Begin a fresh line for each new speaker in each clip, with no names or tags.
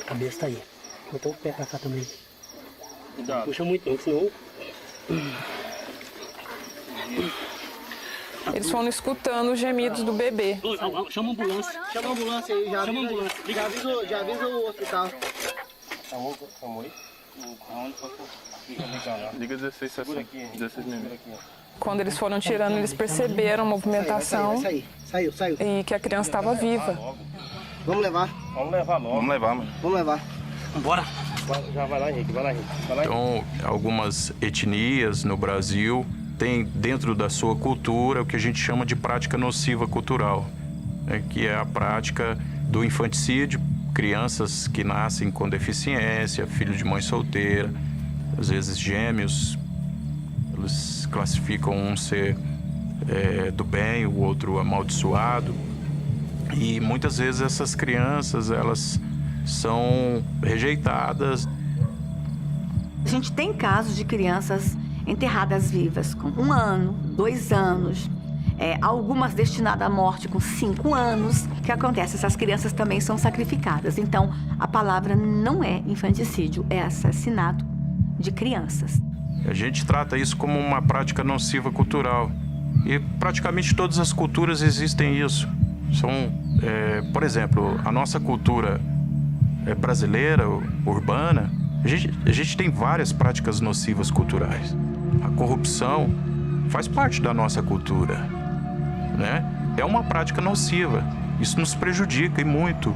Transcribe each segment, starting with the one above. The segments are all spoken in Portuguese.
A cabeça tá aí. Botou o pé pra cá também. Cuidado. Puxa muito não, senão...
Eles foram escutando os gemidos do bebê.
Chama a ambulância. Chama a ambulância aí, já. Chama a ambulância. Já avisa o hospital.
Chamou aí? Aonde foi? Liga 1660. 16 minutos.
Quando eles foram tirando, eles perceberam a movimentação.
Saiu.
E que a criança estava viva.
Vamos levar.
Vamos levar logo. Vamos levar, mano.
Vamos levar. Bora.
Já vai lá, Henrique. Vai lá, Henrique.
Então, algumas etnias no Brasil têm dentro da sua cultura o que a gente chama de prática nociva cultural, né, que é a prática do infanticídio, crianças que nascem com deficiência, filhos de mãe solteira, às vezes gêmeos. Eles classificam um ser do bem, o outro amaldiçoado. E muitas vezes essas crianças, elas são rejeitadas.
A gente tem casos de crianças enterradas vivas com 1 ano, 2 anos, algumas destinadas à morte com 5 anos. O que acontece? Essas crianças também são sacrificadas. Então, a palavra não é infanticídio, é assassinato de crianças.
A gente trata isso como uma prática nociva cultural. E praticamente todas as culturas existem isso. Por exemplo, a nossa cultura brasileira, urbana, a gente tem várias práticas nocivas culturais. A corrupção faz parte da nossa cultura, né? É uma prática nociva. Isso nos prejudica e muito.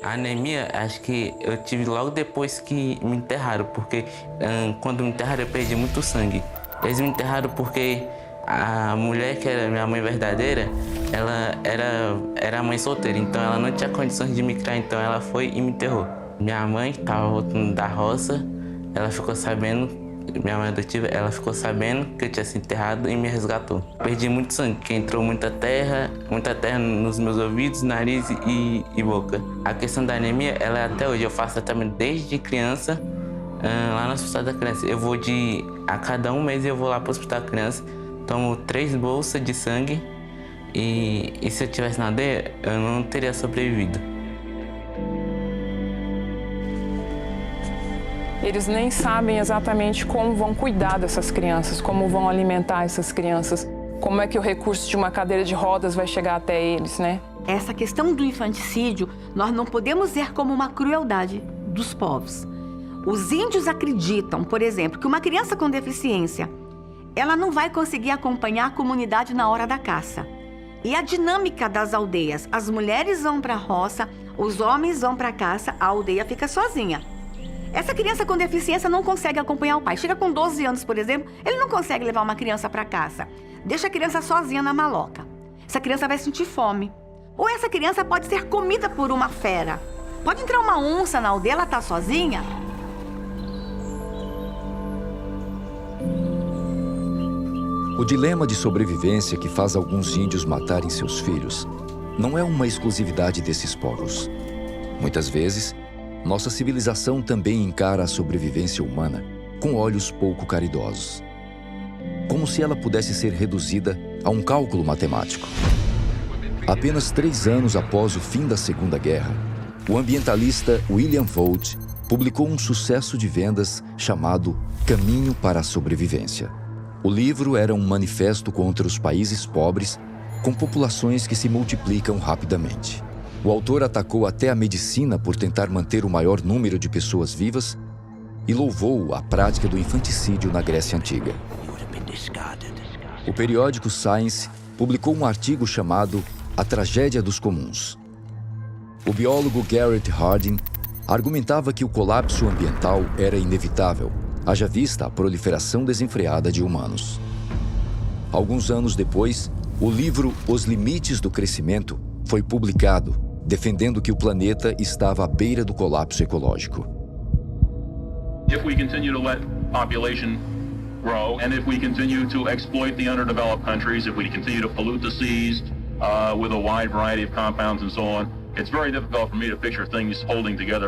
A anemia, acho que eu tive logo depois que me enterraram, porque quando me enterraram eu perdi muito sangue. Eles me enterraram porque a mulher, que era minha mãe verdadeira, ela era mãe solteira, então ela não tinha condições de me criar, então ela foi e me enterrou. Minha mãe estava voltando da roça, ela ficou sabendo, minha mãe adotiva, ela ficou sabendo que eu tinha sido enterrado e me resgatou. Perdi muito sangue, porque entrou muita terra nos meus ouvidos, nariz e boca. A questão da anemia, ela é até hoje, eu faço tratamento desde criança, lá no Hospital da Criança. A cada 1 mês eu vou lá para o Hospital da Criança, tomo 3 bolsas de sangue e se eu tivesse na aldeia, eu não teria sobrevivido.
Eles nem sabem exatamente como vão cuidar dessas crianças, como vão alimentar essas crianças, como é que o recurso de uma cadeira de rodas vai chegar até eles, né?
Essa questão do infanticídio, nós não podemos ver como uma crueldade dos povos. Os índios acreditam, por exemplo, que uma criança com deficiência, ela não vai conseguir acompanhar a comunidade na hora da caça. E a dinâmica das aldeias, as mulheres vão para a roça, os homens vão para a caça, a aldeia fica sozinha. Essa criança com deficiência não consegue acompanhar o pai. Chega com 12 anos, por exemplo, ele não consegue levar uma criança para caça. Deixa a criança sozinha na maloca. Essa criança vai sentir fome. Ou essa criança pode ser comida por uma fera. Pode entrar uma onça na aldeia, ela tá sozinha.
O dilema de sobrevivência que faz alguns índios matarem seus filhos não é uma exclusividade desses povos. Muitas vezes, nossa civilização também encara a sobrevivência humana com olhos pouco caridosos. Como se ela pudesse ser reduzida a um cálculo matemático. Apenas 3 anos após o fim da Segunda Guerra, o ambientalista William Vogt publicou um sucesso de vendas chamado Caminho para a Sobrevivência. O livro era um manifesto contra os países pobres com populações que se multiplicam rapidamente. O autor atacou até a medicina por tentar manter o maior número de pessoas vivas e louvou a prática do infanticídio na Grécia Antiga. O periódico Science publicou um artigo chamado A Tragédia dos Comuns. O biólogo Garrett Hardin argumentava que o colapso ambiental era inevitável, haja vista a proliferação desenfreada de humanos. Alguns anos depois, o livro Os Limites do Crescimento foi publicado, defendendo que o planeta estava à beira do colapso ecológico.
If we continue to let population grow, and if we continue to exploit the underdeveloped countries, if we continue to pollute the seas with a wide variety of compounds and so on, it's very difficult for me to picture things holding together.